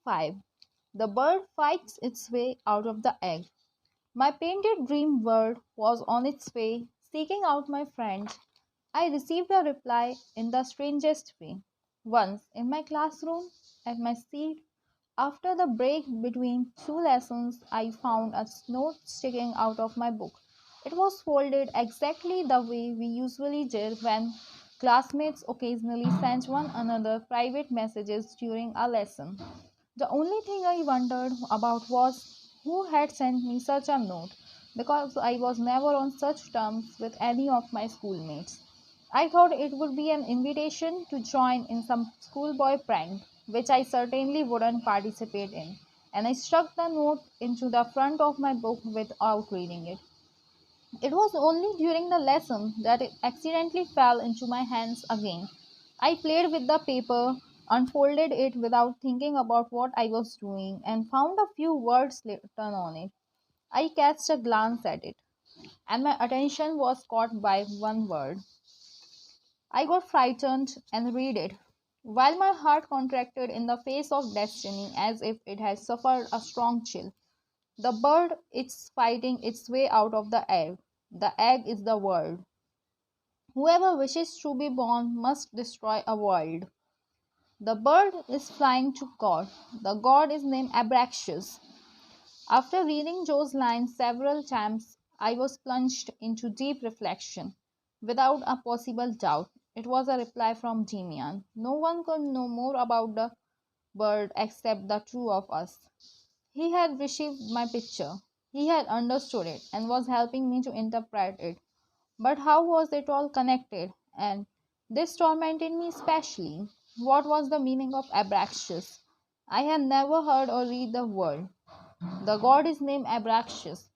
5. The bird fights its way out of the egg. My painted dream bird was on its way, seeking out my friends. I received a reply in the strangest way. Once, in my classroom, at my seat, after the break between two lessons, I found a note sticking out of my book. It was folded exactly the way we usually did when classmates occasionally sent one another private messages during a lesson. The only thing I wondered about was who had sent me such a note, because I was never on such terms with any of my schoolmates. I thought it would be an invitation to join in some schoolboy prank, which I certainly wouldn't participate in, and I stuck the note into the front of my book without reading it. It was only during the lesson that it accidentally fell into my hands again. I played with the paper, unfolded it without thinking about what I was doing, and found a few words written on it. I cast a glance at it, and my attention was caught by one word. I got frightened and read it, while my heart contracted in the face of destiny as if it had suffered a strong chill. The bird is fighting its way out of the egg. The egg is the world. Whoever wishes to be born must destroy a world. The bird is flying to God. The God is named Abraxas. After reading Joe's lines several times, I was plunged into deep reflection. Without a possible doubt, it was a reply from Demian. No one could know more about the bird except the two of us. He had received my picture. He had understood it and was helping me to interpret it. But how was it all connected? And this tormented me especially. What was the meaning of Abraxas? I had never heard or read the word. The god is named Abraxas.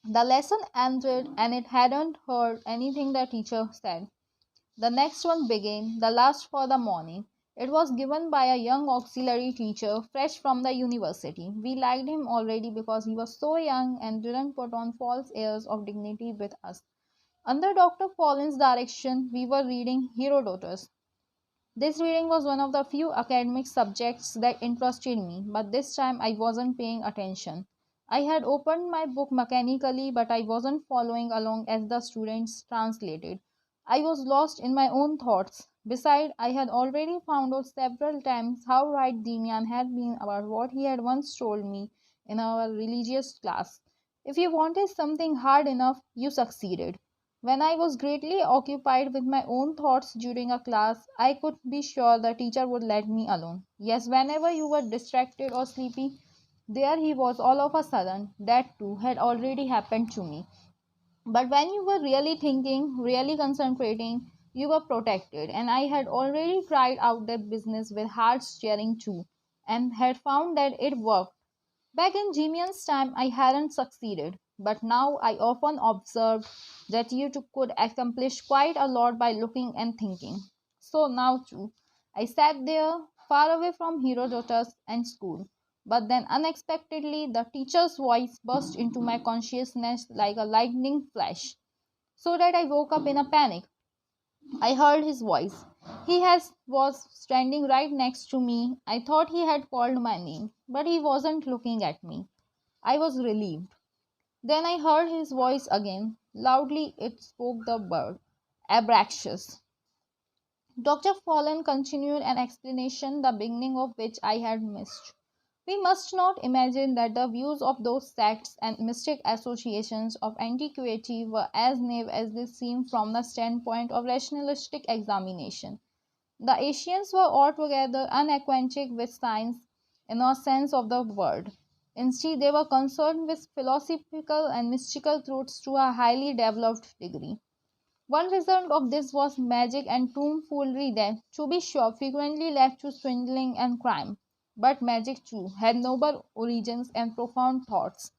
The lesson ended and it hadn't heard anything the teacher said. The next one began, the last for the morning. It was given by a young auxiliary teacher fresh from the university. We liked him already because he was so young and didn't put on false airs of dignity with us. Under Dr. Paulin's direction, we were reading Herodotus. This reading was one of the few academic subjects that interested me, but this time I wasn't paying attention. I had opened my book mechanically, but I wasn't following along as the students translated. I was lost in my own thoughts. Besides, I had already found out several times how right Demian had been about what he had once told me in our religious class. If you wanted something hard enough, you succeeded. When I was greatly occupied with my own thoughts during a class, I could be sure the teacher would let me alone. Yes, whenever you were distracted or sleepy, there he was all of a sudden. That too had already happened to me. But when you were really thinking, really concentrating, you were protected. And I had already tried out that business with hard steering too, and had found that it worked. Back in Jimian's time, I hadn't succeeded, but now I often observed that could accomplish quite a lot by looking and thinking. So now too, I sat there, far away from Herodotus and school. But then unexpectedly, the teacher's voice burst into my consciousness like a lightning flash, so that I woke up in a panic. I heard his voice. Was standing right next to me. I thought he had called my name, but he wasn't looking at me. I was relieved. Then I heard his voice again. Loudly it spoke the word Abraxas. Dr. Fallen continued an explanation the beginning of which I had missed. We must not imagine that the views of those sects and mystic associations of antiquity were as naive as they seem from the standpoint of rationalistic examination. The Asians were altogether unacquainted with science in a sense of the word. Instead, they were concerned with philosophical and mystical truths to a highly developed degree. One result of this was magic and tomfoolery that, to be sure, frequently led to swindling and crime. But magic, too, had noble origins and profound thoughts.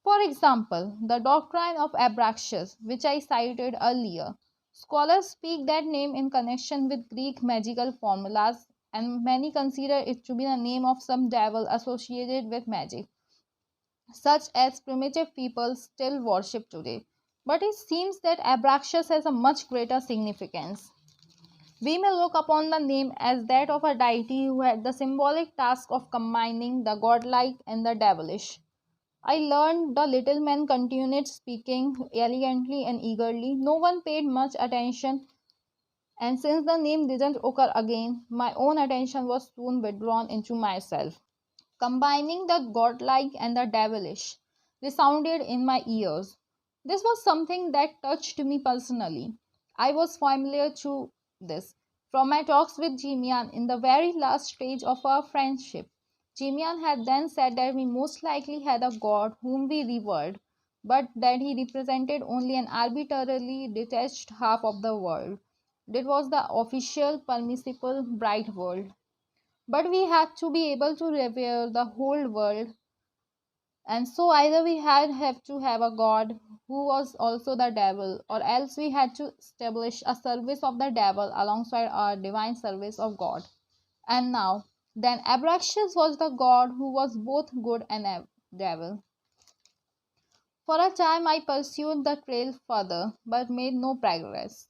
For example, the doctrine of Abraxas, which I cited earlier. Scholars speak that name in connection with Greek magical formulas, and many consider it to be the name of some devil associated with magic, such as primitive peoples still worship today. But it seems that Abraxas has a much greater significance. We may look upon the name as that of a deity who had the symbolic task of combining the godlike and the devilish. I learned the little man continued speaking elegantly and eagerly. No one paid much attention, and since the name didn't occur again, my own attention was soon withdrawn into myself. Combining the godlike and the devilish resounded in my ears. This was something that touched me personally. I was familiar to this from my talks with Jimian in the very last stage of our friendship. Jimian had then said that we most likely had a god whom we revered, but that he represented only an arbitrarily detached half of the world. It was the official, permissible, bright world. But we had to be able to revere the whole world, and so either we had have to have a god who was also the devil, or else we had to establish a service of the devil alongside our divine service of God. And now, then Abraxas was the god who was both good and devil. For a time I pursued the trail further, but made no progress.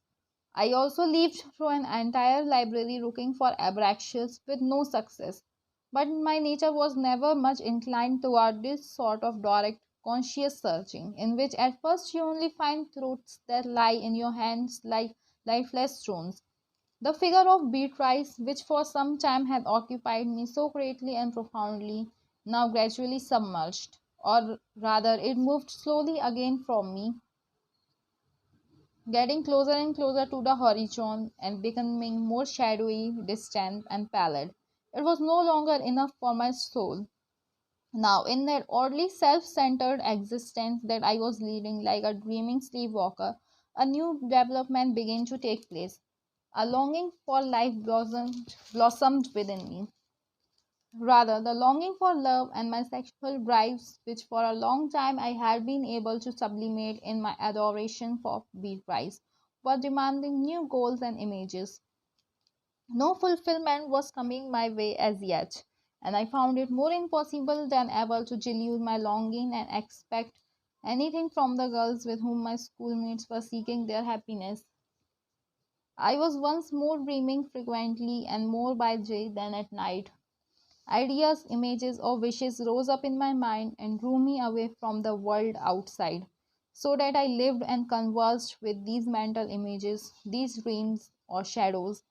I also leafed through an entire library looking for Abraxas with no success. But my nature was never much inclined toward this sort of direct, conscious searching, in which at first you only find truths that lie in your hands like lifeless stones. The figure of Beatrice, which for some time had occupied me so greatly and profoundly, now gradually submerged, or rather, it moved slowly again from me, getting closer and closer to the horizon and becoming more shadowy, distant, and pallid. It was no longer enough for my soul. Now, in that oddly self centered existence that I was leading like a dreaming sleepwalker, a new development began to take place. A longing for life blossomed within me. Rather, the longing for love and my sexual drives, which for a long time I had been able to sublimate in my adoration for Beatrice, were demanding new goals and images. No fulfillment was coming my way as yet, and I found it more impossible than ever to dilute my longing and expect anything from the girls with whom my schoolmates were seeking their happiness. I was once more dreaming frequently and more by day than at night. Ideas, images, or wishes rose up in my mind and drew me away from the world outside, so that I lived and conversed with these mental images, these dreams or shadows,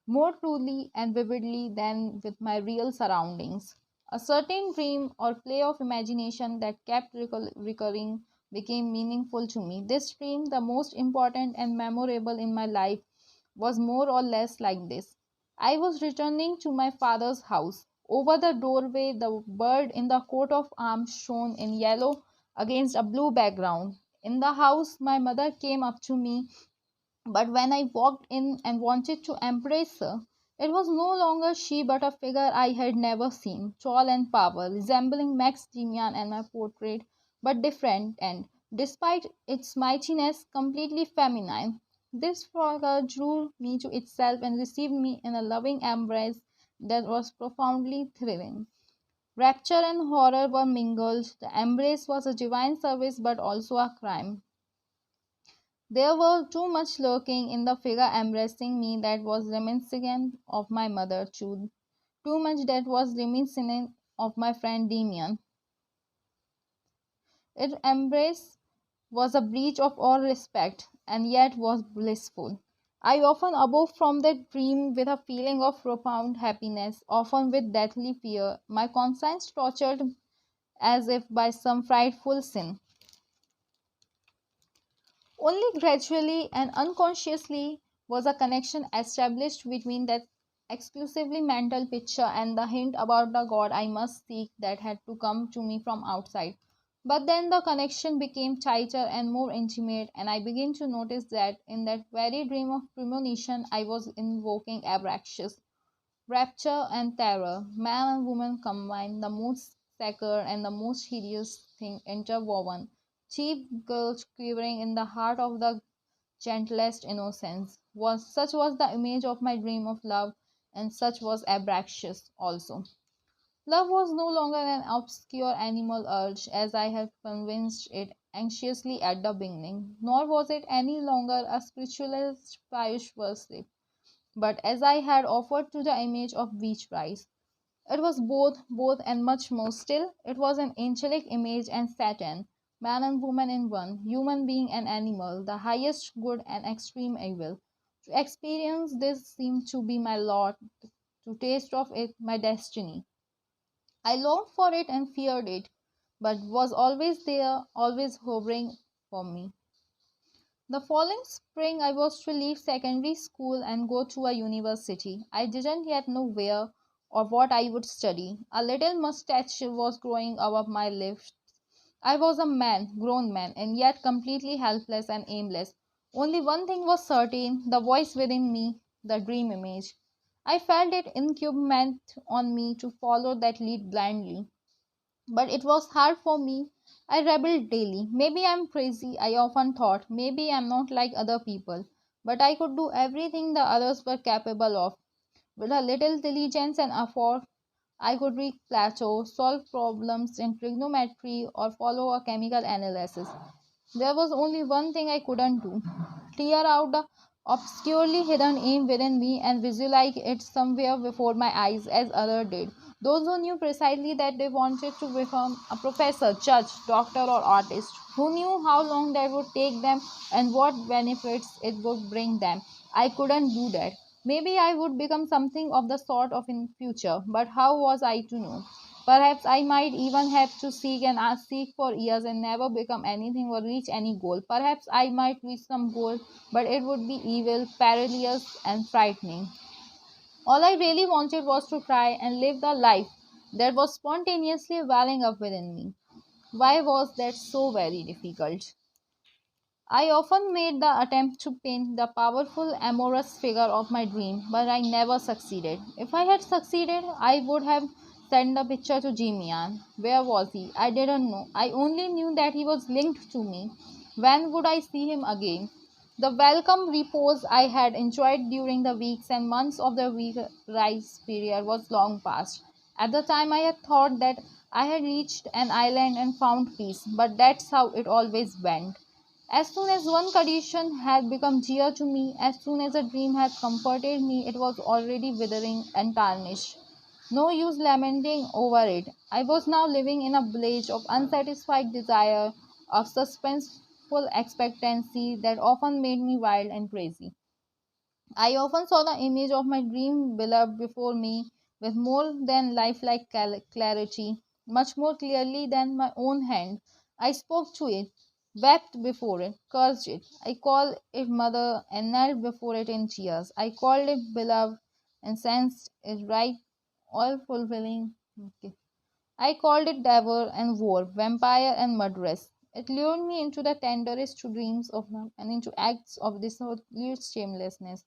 more truly and vividly than with my real surroundings. A certain dream or play of imagination that kept recurring became meaningful to me. This dream, the most important and memorable in my life, was more or less like this. I was returning to my father's house. Over the doorway, the bird in the coat of arms shone in yellow against a blue background. In the house, my mother came up to me, but when I walked in and wanted to embrace her, it was no longer she but a figure I had never seen, tall and powerful, resembling Max Damian and my portrait, but different and, despite its mightiness, completely feminine. This figure drew me to itself and received me in a loving embrace that was profoundly thrilling. Rapture and horror were mingled. The embrace was a divine service but also a crime. There was too much lurking in the figure embracing me that was reminiscent of my mother, too much that was reminiscent of my friend Damien. Its embrace was a breach of all respect, and yet was blissful. I often awoke from that dream with a feeling of profound happiness, often with deathly fear, my conscience tortured as if by some frightful sin. Only gradually and unconsciously was a connection established between that exclusively mental picture and the hint about the God I must seek that had to come to me from outside. But then the connection became tighter and more intimate, and I began to notice that in that very dream of premonition I was invoking Abraxas. Rapture and terror, man and woman combined, the most sacred and the most hideous thing interwoven. Cheap girls quivering in the heart of the gentlest innocence. Was such was the image of my dream of love, and such was Abraxas also. Love was no longer an obscure animal urge, as I had convinced it anxiously at the beginning, nor was it any longer a spiritualist pious worship. but as I had offered to the image of beach rice. It was both, and much more. Still, it was an angelic image and Satan, man and woman in one, human being and animal, the highest good and extreme evil. To experience this seemed to be my lot, to taste of it my destiny. I longed for it and feared it, but was always there, always hovering for me. The following spring, I was to leave secondary school and go to a university. I didn't yet know where or what I would study. A little mustache was growing above my lips. I was a man, grown man, and yet completely helpless and aimless. Only one thing was certain, the voice within me, the dream image. I felt it incumbent on me to follow that lead blindly. But it was hard for me. I rebelled daily. Maybe I'm crazy, I often thought. Maybe I'm not like other people. But I could do everything the others were capable of. With a little diligence and effort, I could read Plato, solve problems in trigonometry, or follow a chemical analysis. There was only one thing I couldn't do: tear out the obscurely hidden aim within me and visualize it somewhere before my eyes as others did. Those who knew precisely that they wanted to become a professor, judge, doctor, or artist, who knew how long that would take them and what benefits it would bring them. I couldn't do that. Maybe I would become something of the sort of in future, but how was I to know? Perhaps I might even have to seek and seek for years and never become anything or reach any goal. Perhaps I might reach some goal, but it would be evil, perilous, and frightening. All I really wanted was to try and live the life that was spontaneously welling up within me. Why was that so very difficult? I often made the attempt to paint the powerful, amorous figure of my dream, but I never succeeded. If I had succeeded, I would have sent the picture to Jimian. Where was he? I didn't know. I only knew that he was linked to me. When would I see him again? The welcome repose I had enjoyed during the weeks and months of the week rise period was long past. At the time, I had thought that I had reached an island and found peace, but that's how it always went. As soon as one condition had become dear to me, as soon as a dream had comforted me, it was already withering and tarnished. No use lamenting over it. I was now living in a blaze of unsatisfied desire, of suspenseful expectancy that often made me wild and crazy. I often saw the image of my dream beloved before me with more than lifelike clarity, much more clearly than my own hand. I spoke to it, wept before it, cursed it. I called it mother and knelt before it in tears. I called it beloved and sensed it right, all fulfilling. Okay. I called it devil and war, vampire and murderess. It lured me into the tenderest dreams of love and into acts of dissolute shamelessness.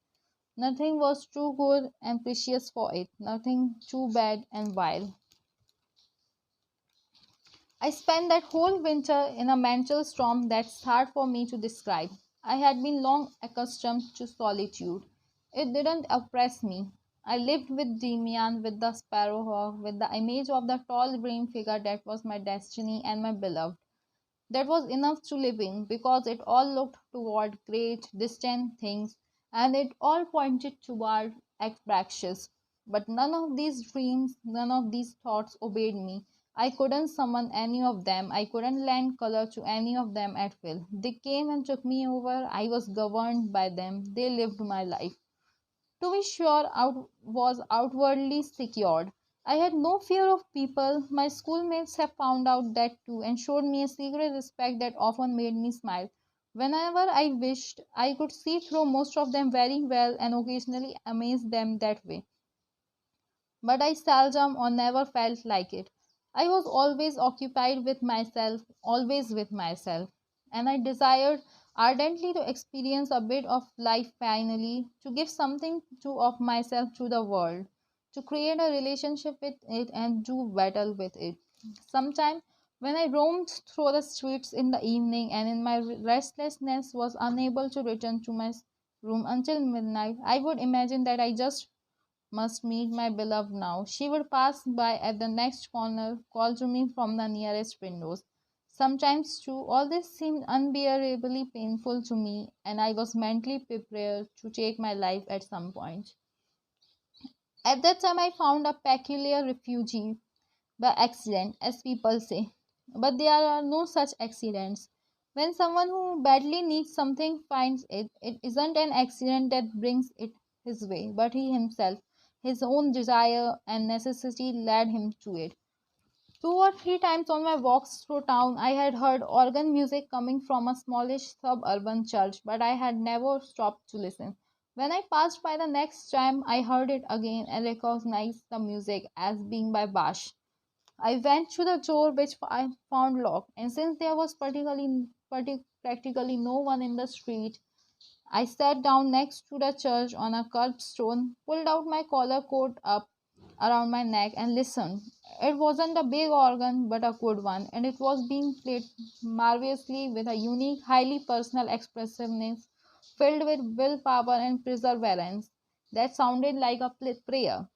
Nothing was too good and precious for it, nothing too bad and vile. I spent that whole winter in a mental storm that's hard for me to describe. I had been long accustomed to solitude. It didn't oppress me. I lived with Demian, with the sparrowhawk, with the image of the tall grim figure that was my destiny and my beloved. That was enough to live in, because it all looked toward great, distant things, and it all pointed toward Abraxas. But none of these dreams, none of these thoughts obeyed me. I couldn't summon any of them. I couldn't lend color to any of them at will. They came and took me over. I was governed by them. They lived my life. To be sure, was outwardly secured. I had no fear of people. My schoolmates have found out that too and showed me a secret respect that often made me smile. Whenever I wished, I could see through most of them very well and occasionally amaze them that way. But I seldom or never felt like it. I was always occupied with myself, always with myself, and I desired ardently to experience a bit of life finally, to give something to of myself to the world, to create a relationship with it and do battle with it. Sometime when I roamed through the streets in the evening and in my restlessness was unable to return to my room until midnight, I would imagine that I just must meet my beloved now. She would pass by at the next corner, call to me from the nearest windows. Sometimes, too, all this seemed unbearably painful to me, and I was mentally prepared to take my life at some point. At that time, I found a peculiar refugee by accident, as people say. But there are no such accidents. When someone who badly needs something finds it, it isn't an accident that brings it his way, but he himself, his own desire and necessity led him to it. Two or three times on my walks through town, I had heard organ music coming from a smallish suburban church, but I had never stopped to listen. When I passed by the next time, I heard it again and recognized the music as being by Bash. I went to the door, which I found locked, and since there was practically no one in the street, I sat down next to the church on a curbstone, pulled out my collar coat up around my neck, and listened. It wasn't a big organ, but a good one, and it was being played marvelously with a unique, highly personal expressiveness filled with willpower and perseverance that sounded like a prayer.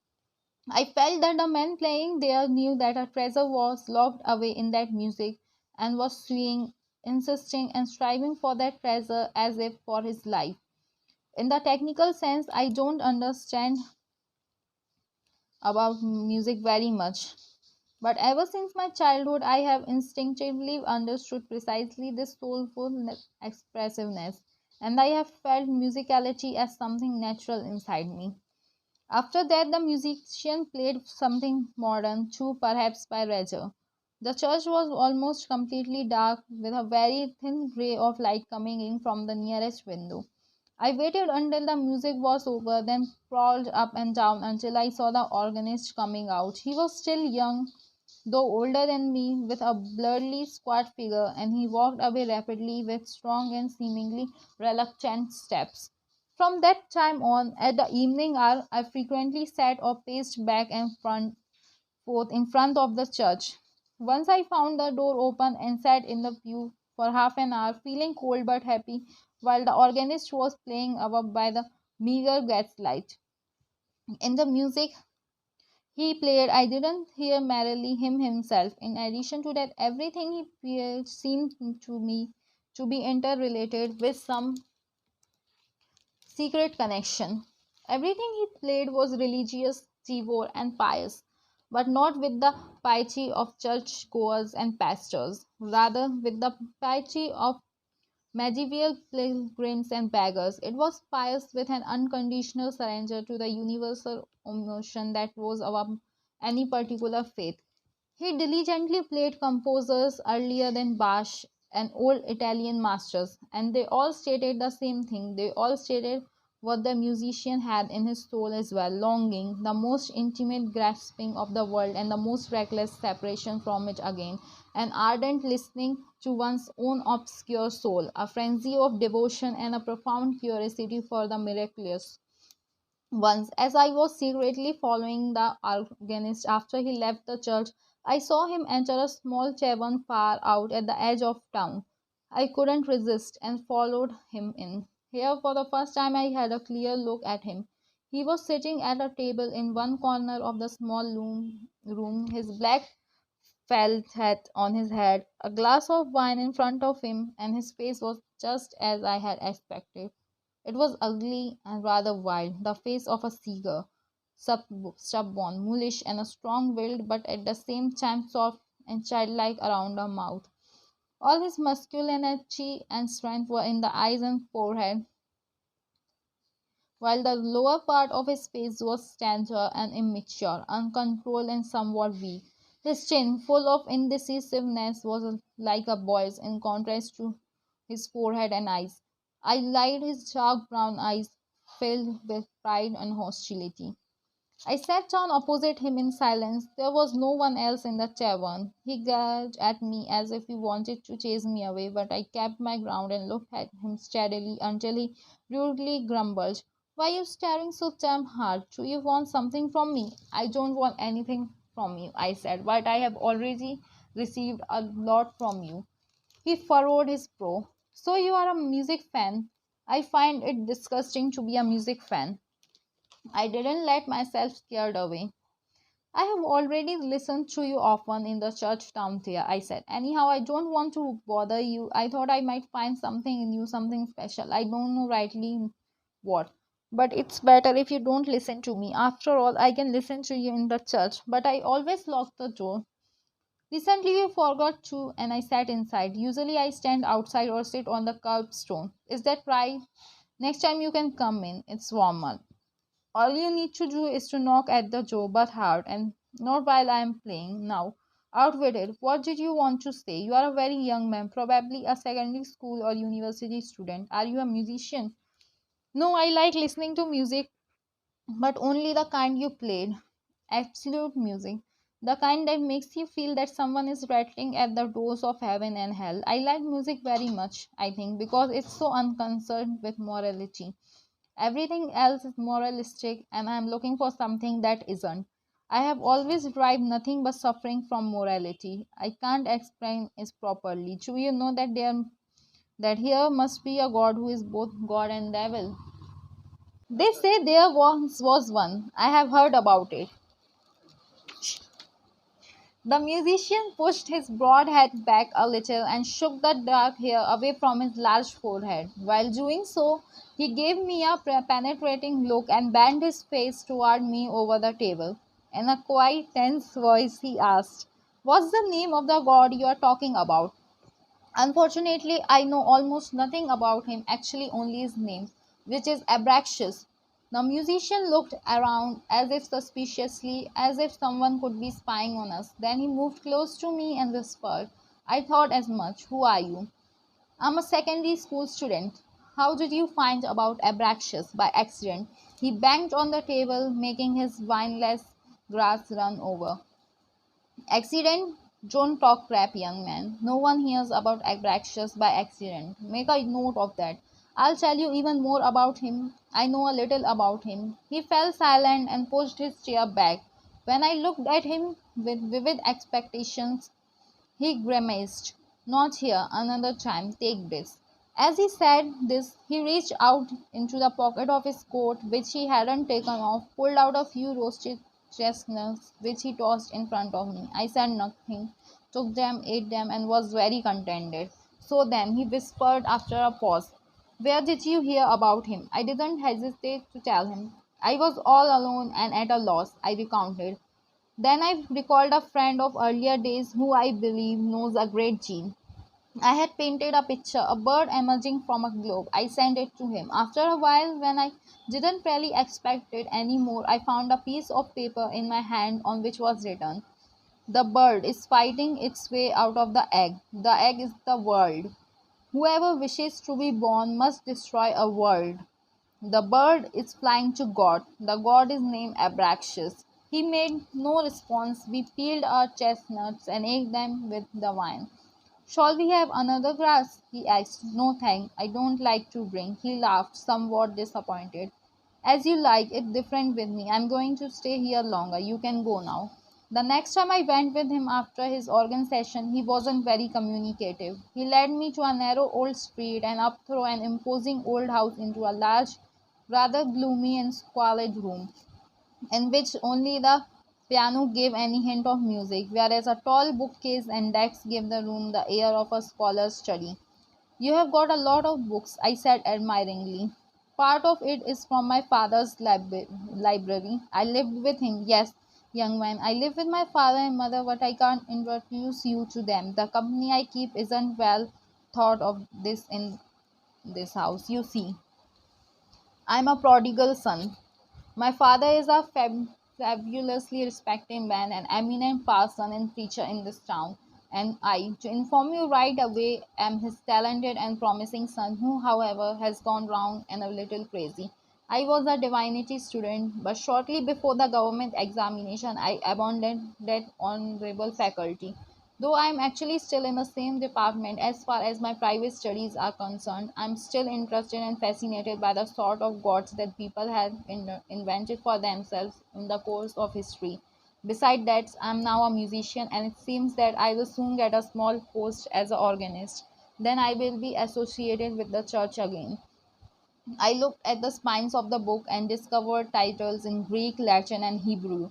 I felt that the man playing there knew that a treasure was locked away in that music and was swaying, insisting, and striving for that treasure as if for his life. In the technical sense, I don't understand about music very much. But ever since my childhood, I have instinctively understood precisely this soulful expressiveness, and I have felt musicality as something natural inside me. After that, the musician played something modern, too, perhaps by Reger. The church was almost completely dark, with a very thin ray of light coming in from the nearest window. I waited until the music was over, then crawled up and down until I saw the organist coming out. He was still young, though older than me, with a blurry, squat figure, and he walked away rapidly with strong and seemingly reluctant steps. From that time on, at the evening hour, I frequently sat or paced back and forth in front of the church. Once I found the door open and sat in the pew for half an hour, feeling cold but happy, while the organist was playing above by the meager gaslight. In the music he played, I didn't hear merely him himself. In addition to that, everything he played seemed to me to be interrelated with some secret connection. Everything he played was religious, devout, and pious, but not with the piety of churchgoers and pastors, rather with the piety of medieval pilgrims and beggars. It was pious with an unconditional surrender to the universal emotion that rose above any particular faith. He diligently played composers earlier than Bach and old Italian masters, and they all stated the same thing. They all stated what the musician had in his soul as well: longing, the most intimate grasping of the world, and the most reckless separation from it again, an ardent listening to one's own obscure soul, a frenzy of devotion, and a profound curiosity for the miraculous. Once, as I was secretly following the organist after he left the church, I saw him enter a small tavern far out at the edge of town. I couldn't resist and followed him in. Here, for the first time, I had a clear look at him. He was sitting at a table in one corner of the small room, his black felt hat on his head, a glass of wine in front of him, and his face was just as I had expected. It was ugly and rather wild, the face of a seeger, stubborn, mulish, and a strong-willed, but at the same time soft and childlike around the mouth. All his masculinity and strength were in the eyes and forehead, while the lower part of his face was tender and immature, uncontrolled and somewhat weak. His chin, full of indecisiveness, was like a boy's in contrast to his forehead and eyes. I liked his dark brown eyes, filled with pride and hostility. I sat down opposite him in silence. There was no one else in the tavern. He glared at me as if he wanted to chase me away, but I kept my ground and looked at him steadily until he rudely grumbled. Why are you staring so damn hard? Do you want something from me? I don't want anything from you, I said, but I have already received a lot from you. He furrowed his brow. So you are a music fan? I find it disgusting to be a music fan. I didn't let myself scared away. I have already listened to you often in the church down there, I said. Anyhow, I don't want to bother you. I thought I might find something in you, something special. I don't know rightly what. But it's better if you don't listen to me. After all, I can listen to you in the church, but I always lock the door. Recently, you forgot to, and I sat inside. Usually, I stand outside or sit on the curbstone. Is that right? Next time, you can come in. It's warmer. All you need to do is to knock at the door, but hard, and not while I am playing. Now, out with it. What did you want to say? You are a very young man, probably a secondary school or university student. Are you a musician? No, I like listening to music, but only the kind you played. Absolute music. The kind that makes you feel that someone is rattling at the doors of heaven and hell. I like music very much, I think, because it's so unconcerned with morality. Everything else is moralistic, and I am looking for something that isn't. I have always derived nothing but suffering from morality. I can't explain it properly. Do you know that here must be a God who is both God and devil? They say there once was one. I have heard about it. The musician pushed his broad head back a little and shook the dark hair away from his large forehead. While doing so, he gave me a penetrating look and bent his face toward me over the table. In a quiet, tense voice, he asked, "What's the name of the god you are talking about?" Unfortunately, I know almost nothing about him, actually, only his name, which is Abraxas. The musician looked around as if suspiciously, as if someone could be spying on us. Then he moved close to me and whispered, "I thought as much. Who are you?" "I'm a secondary school student." "How did you find about Abraxas?" "By accident." He banged on the table, making his wineless glass run over. "Accident? Don't talk crap, young man. No one hears about Abraxas by accident. Make a note of that. I'll tell you even more about him. I know a little about him." He fell silent and pushed his chair back. When I looked at him with vivid expectations, he grimaced. "Not here. Another time. Take this." As he said this, he reached out into the pocket of his coat, which he hadn't taken off, pulled out a few roasted chestnuts, which he tossed in front of me. I said nothing, took them, ate them, and was very contented. "So then," he whispered after a pause, "where did you hear about him?" I didn't hesitate to tell him. "I was all alone and at a loss," I recounted. Then I recalled a friend of earlier days who I believe knows a great deal. I had painted a picture, a bird emerging from a globe. I sent it to him. After a while, when I didn't really expect it anymore, I found a piece of paper in my hand on which was written, "The bird is fighting its way out of the egg. The egg is the world. Whoever wishes to be born must destroy a world. The bird is flying to God. The God is named Abraxas." He made no response. We peeled our chestnuts and ate them with the wine. "Shall we have another glass?" he asked. "No, thank. I don't like to drink." He laughed, somewhat disappointed. "As you like. It's different with me. I'm going to stay here longer. You can go now." The next time I went with him after his organ session, he wasn't very communicative. He led me to a narrow old street and up through an imposing old house into a large, rather gloomy and squalid room, in which only the piano gave any hint of music, whereas a tall bookcase and desk gave the room the air of a scholar's study. "You have got a lot of books," I said admiringly. "Part of it is from my father's library. I lived with him." "Yes, young man, I live with my father and mother, but I can't introduce you to them. The company I keep isn't well thought of this in this house. You see, I'm a prodigal son. My father is a fabulously respected man, an eminent parson and preacher in this town, and I, to inform you right away, am his talented and promising son, who, however, has gone wrong and a little crazy. I was a divinity student, but shortly before the government examination, I abandoned that honorable faculty. Though I am actually still in the same department as far as my private studies are concerned, I am still interested and fascinated by the sort of gods that people have invented for themselves in the course of history. Besides that, I am now a musician, and it seems that I will soon get a small post as an organist. Then I will be associated with the church again. I looked at the spines of the book and discovered titles in Greek, Latin, and Hebrew.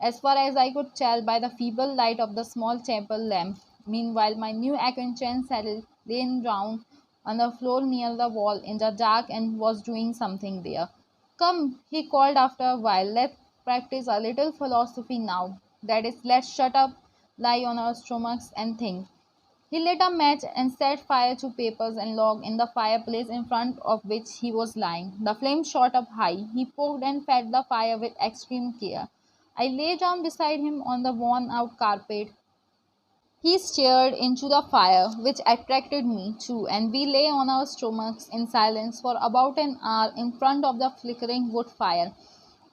as far as I could tell by the feeble light of the small chapel lamp. Meanwhile, my new acquaintance had lain down on the floor near the wall in the dark and was doing something there. Come, he called after a while, let's practice a little philosophy now. That is, let's shut up, lie on our stomachs, and think. He lit a match and set fire to papers and log in the fireplace in front of which he was lying. The flame shot up high. He poked and fed the fire with extreme care. I lay down beside him on the worn out carpet. He stared into the fire, which attracted me too, and we lay on our stomachs in silence for about an hour in front of the flickering wood fire,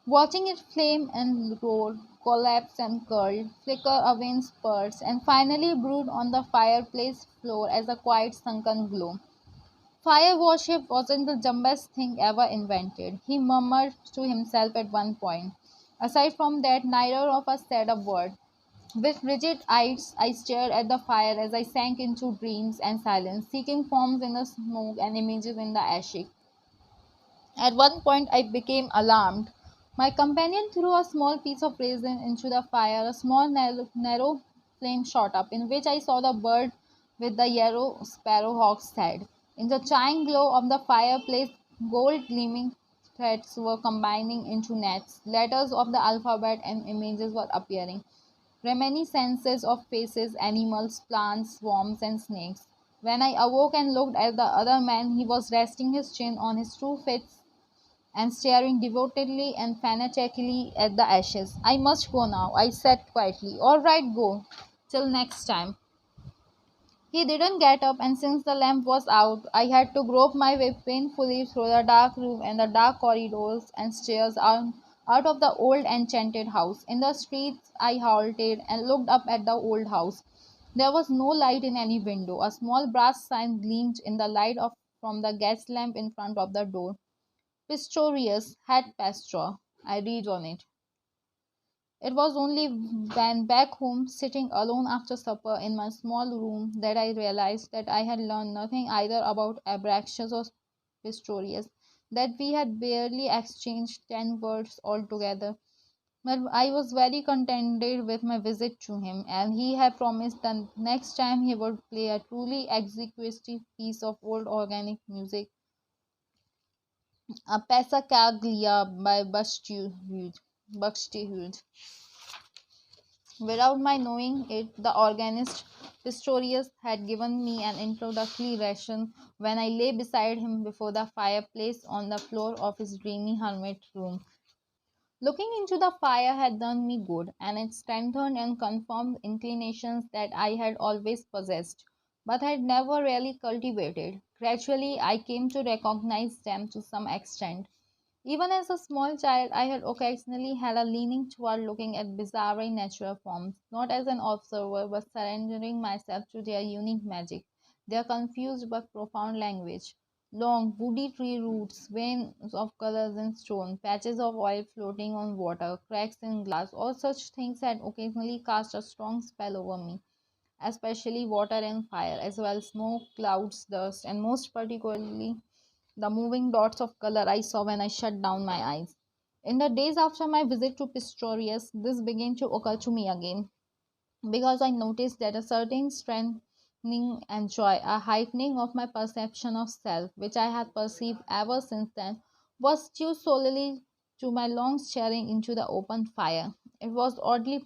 watching it flame and roar, collapse and curl, flicker away in spurts, and finally brood on the fireplace floor as a quiet sunken glow. Fire worship wasn't the dumbest thing ever invented, he murmured to himself at one point. Aside from that, neither of us said a word. With rigid eyes, I stared at the fire as I sank into dreams and silence, seeking forms in the smoke and images in the ashes. At one point, I became alarmed. My companion threw a small piece of resin into the fire. A small, narrow flame shot up, in which I saw the bird with the yellow sparrowhawk's head. In the dying glow of the fireplace, gold gleaming threads were combining into nets. Letters of the alphabet and images were appearing. Reminiscences of faces, animals, plants, worms, and snakes. When I awoke and looked at the other man, he was resting his chin on his two fists and staring devotedly and fanatically at the ashes. I must go now, I said quietly. All right, go. Till next time. He didn't get up, and since the lamp was out, I had to grope my way painfully through the dark room and the dark corridors and stairs out of the old enchanted house. In the streets, I halted and looked up at the old house. There was no light in any window. A small brass sign gleamed in the light of from the gas lamp in front of the door. Pistorius had pasture. I read on it. It was only when back home, sitting alone after supper in my small room, that I realized that I had learned nothing either about Abraxas or Pistorius, that we had barely exchanged 10 words altogether. But I was very contented with my visit to him, and he had promised that next time he would play a truly exquisite piece of old organic music, a Passacaglia by Buxtehude. Without my knowing it, the organist Pistorius had given me an introductory lesson when I lay beside him before the fireplace on the floor of his dreamy hermit room. Looking into the fire had done me good, and it strengthened and confirmed inclinations that I had always possessed, but had never really cultivated. Gradually, I came to recognize them to some extent. Even as a small child, I had occasionally had a leaning toward looking at bizarre natural forms, not as an observer, but surrendering myself to their unique magic, their confused but profound language. Long, woody tree roots, veins of colors in stone, patches of oil floating on water, cracks in glass, all such things had occasionally cast a strong spell over me, especially water and fire, as well as smoke, clouds, dust, and most particularly the moving dots of color I saw when I shut down my eyes. In the days after my visit to Pistorius, this began to occur to me again, because I noticed that a certain strengthening and joy, a heightening of my perception of self, which I had perceived ever since then, was due solely to my long staring into the open fire. It was oddly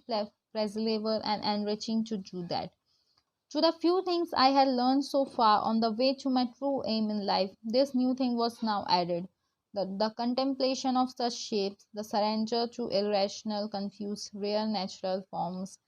pleasurable and enriching to do that. To the few things I had learned so far on the way to my true aim in life, this new thing was now added. The contemplation of such shapes, the surrender to irrational, confused, rare natural forms,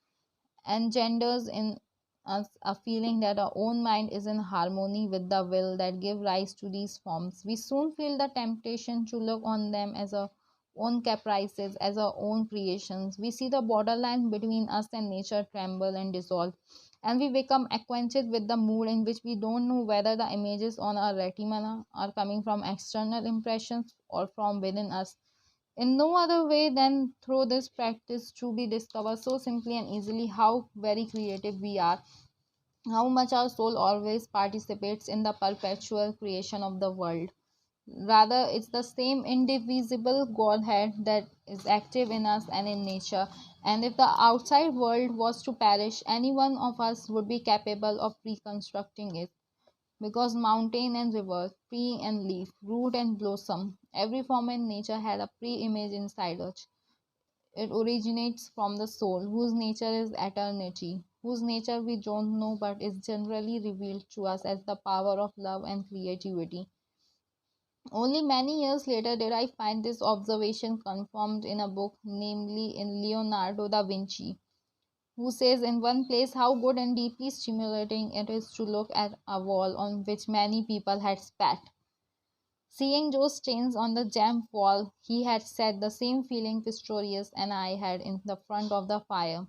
engenders in us a feeling that our own mind is in harmony with the will that give rise to these forms. We soon feel the temptation to look on them as our own caprices, as our own creations. We see the borderline between us and nature tremble and dissolve, and we become acquainted with the mood in which we don't know whether the images on our retina are coming from external impressions or from within us. In no other way than through this practice to be discovered so simply and easily how very creative we are, how much our soul always participates in the perpetual creation of the world. Rather, it's the same indivisible Godhead that is active in us and in nature, And if the outside world was to perish, any one of us would be capable of reconstructing it. Because mountain and river, tree and leaf, root and blossom, every form in nature had a pre image inside us. It originates from the soul, whose nature is eternity, whose nature we don't know but is generally revealed to us as the power of love and creativity. Only many years later did I find this observation confirmed in a book, namely in Leonardo da Vinci, who says in one place how good and deeply stimulating it is to look at a wall on which many people had spat. Seeing those stains on the damp wall, he had said the same feeling Pistorius and I had in the front of the fire.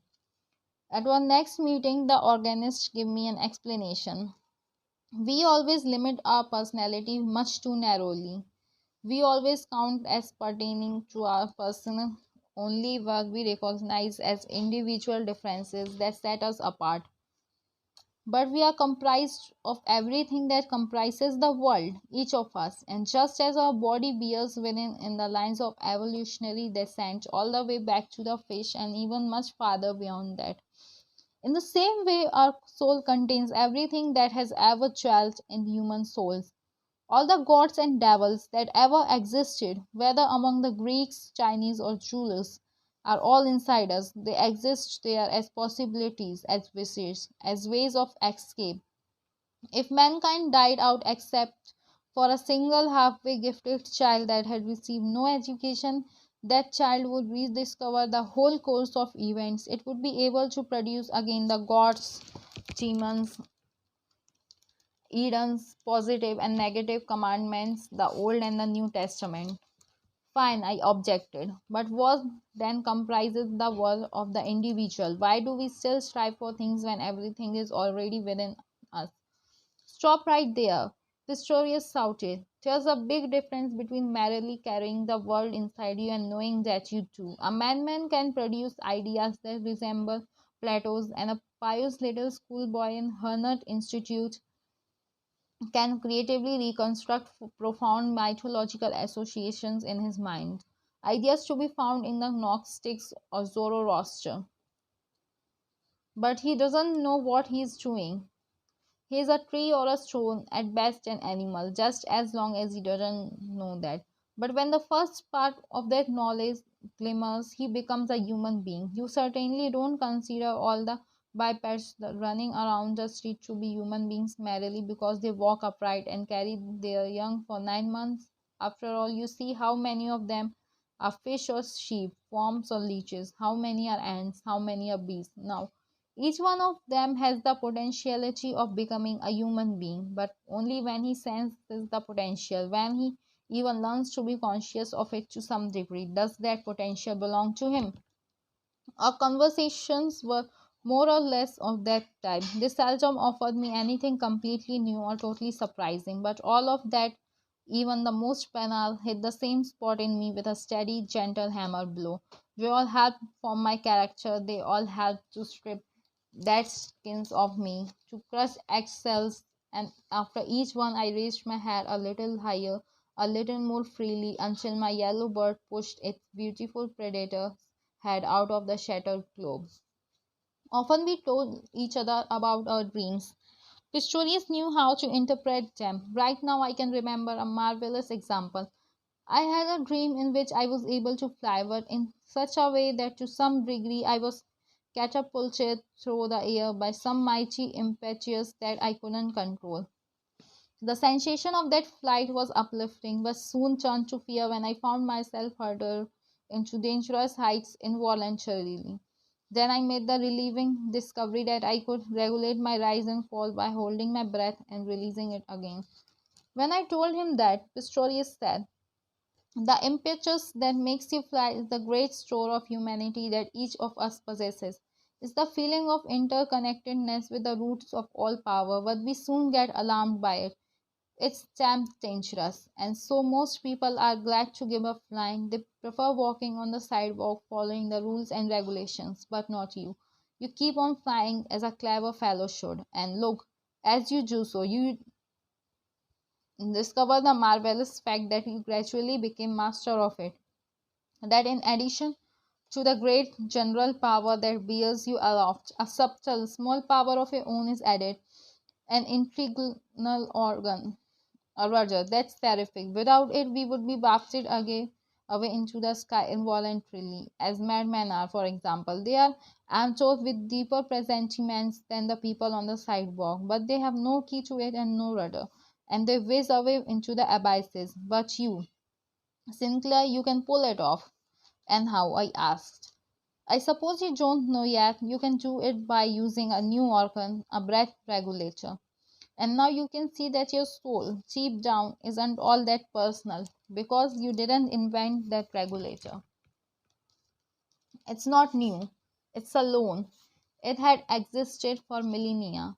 At our next meeting, the organist gave me an explanation. We always limit our personality much too narrowly. We always count as pertaining to our person only what we recognize as individual differences that set us apart. But we are comprised of everything that comprises the world, each of us. And just as our body bears within in the lines of evolutionary descent all the way back to the fish and even much farther beyond that, in the same way our soul contains everything that has ever dwelt in human souls. All the gods and devils that ever existed, whether among the Greeks, Chinese, or Zulus, are all inside us. They exist there as possibilities, as wishes, as ways of escape. If mankind died out except for a single halfway gifted child that had received no education, that child would rediscover the whole course of events. It would be able to produce again the gods, demons, Eden's positive and negative commandments, the Old and the New Testament. Fine, I objected. But what then comprises the world of the individual? Why do we still strive for things when everything is already within us? Stop right there, Pistorius shouted. There's a big difference between merely carrying the world inside you and knowing that you do. A madman can produce ideas that resemble Plato's, and a pious little schoolboy in Hernet Institute can creatively reconstruct profound mythological associations in his mind, ideas to be found in the Gnostics or Zoroaster. But he doesn't know what he is doing. He is a tree or a stone, at best an animal, just as long as he doesn't know that. But when the first part of that knowledge glimmers, he becomes a human being. You certainly don't consider all the bipeds running around the street to be human beings merely because they walk upright and carry their young for 9 months. After all, you see how many of them are fish or sheep, worms or leeches, how many are ants, how many are bees. Now, each one of them has the potentiality of becoming a human being, but only when he senses the potential, when he even learns to be conscious of it to some degree, does that potential belong to him. Our conversations were more or less of that type. They seldom offered me anything completely new or totally surprising, but all of that, even the most banal, hit the same spot in me with a steady, gentle hammer blow. They all helped form my character, they all helped to strip that skins of me, to crush eggshells, and after each one I raised my head a little higher, a little more freely, until my yellow bird pushed its beautiful predator's head out of the shattered globe. Often we told each other about our dreams. Pistorius knew how to interpret them. Right now I can remember a marvelous example. I had a dream in which I was able to fly, but in such a way that to some degree I was catapulted through the air by some mighty impetus that I couldn't control. The sensation of that flight was uplifting, but soon turned to fear when I found myself hurtled into dangerous heights involuntarily. Then I made the relieving discovery that I could regulate my rise and fall by holding my breath and releasing it again. When I told him that, Pistorius said, the impetus that makes you fly is the great store of humanity that each of us possesses. It's the feeling of interconnectedness with the roots of all power, but we soon get alarmed by it. It's damn dangerous, and so most people are glad to give up flying. They prefer walking on the sidewalk, following the rules and regulations, but not you. You keep on flying as a clever fellow should, and look, as you do so, you discover the marvelous fact that you gradually became master of it. That in addition to the great general power that bears you aloft. A subtle, small power of your own is added, an integral organ. Roger, that's terrific. Without it, we would be wafted away into the sky involuntarily, as madmen are, for example. They are amped with deeper presentiments than the people on the sidewalk, but they have no key to it and no rudder, and they whiz away into the abysses. But you, Sinclair, you can pull it off. And how? I asked. I suppose you don't know yet. You can do it by using a new organ, a breath regulator. And now you can see that your soul, deep down, isn't all that personal because you didn't invent that regulator. It's not new, it's a loan. It had existed for millennia.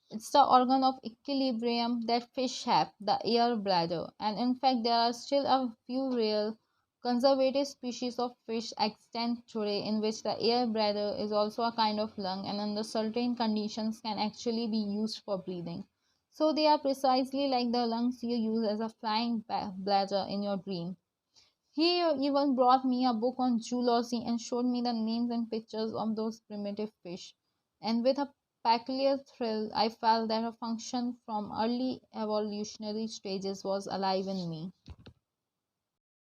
It's the organ of equilibrium that fish have, the air bladder, and in fact, there are still a few rare conservative species of fish extant today in which the air bladder is also a kind of lung and under certain conditions can actually be used for breathing. So they are precisely like the lungs you use as a flying bladder in your dream. He even brought me a book on zoology and showed me the names and pictures of those primitive fish. And with a peculiar thrill, I felt that a function from early evolutionary stages was alive in me.